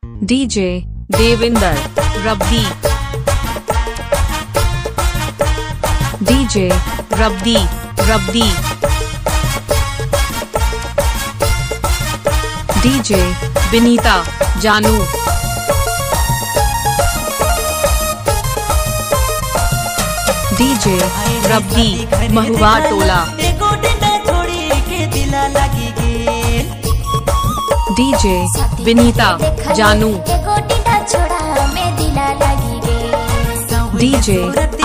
DJ Devinder Rabdi, DJ Rabdi Rabdi, DJ Vinita जानू, DJ Rabdi Mahua Tola, DJ Vinita जानू, DJ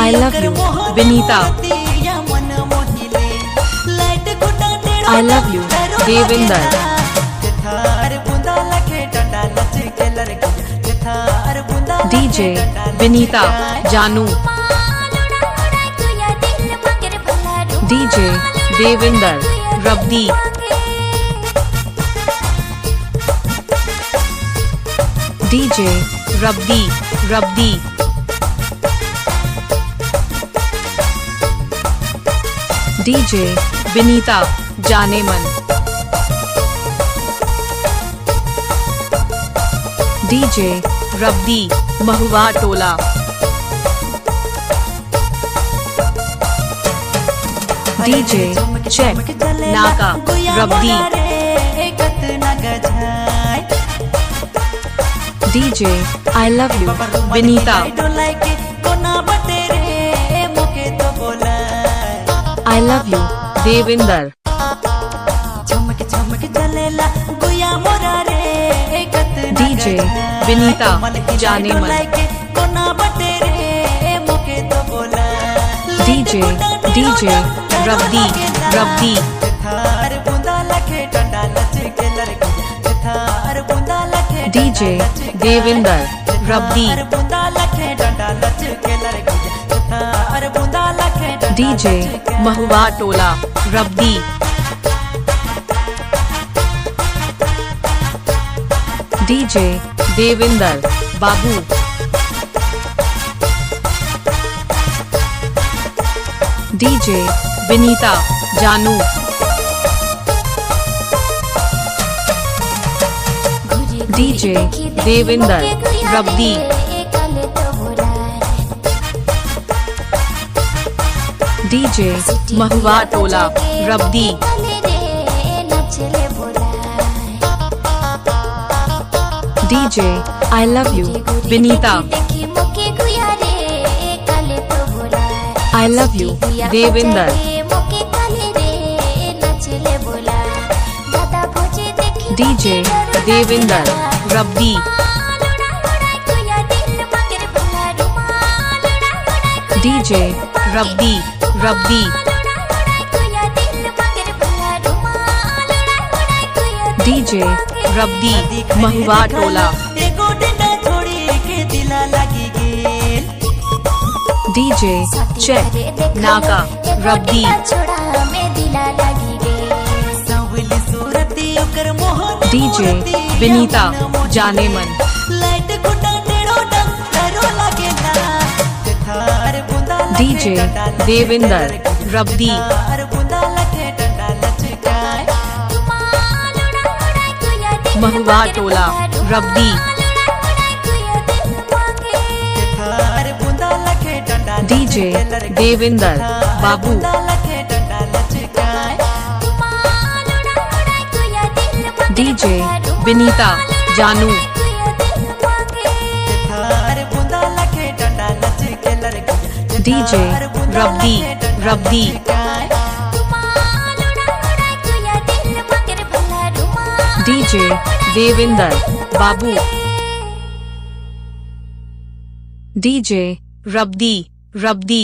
I love you Vinita, I love you Devinder, DJ Vinita जानू, DJ Devinder Rabdi, DJ Rabdi Rabdi, DJ Vinita जाने मन, DJ Rabdi Mahua Tola, DJ check नाका Rabdi, DJ I love you Vinita, I love you Devinder, DJ Vinita जाने मन, DJ DJ Rabdi Rabdi, DJ Devinder Rabdi, DJ Mahua Tola Rabdi, DJ Devinder बाबू, DJ Vinita जानू, DJ Devinder Rabdi, DJ Mahua Tola Rabdi, DJ I love you Vinita, I love you Devinder, DJ Devinder Rabdi, DJ Rabdi Rabdi, DJ Rabdi Mahua Tola, DJ check नाका Rabdi, DJ Vinita जाने मन, DJ Devinder Rabdi, Mahua Tola Rabdi, DJ Devinder बाबू, DJ Vinita जानू, DJ Rabdi Rabdi, DJ Devinder बाबू, डीजे रब्दी रब्दी।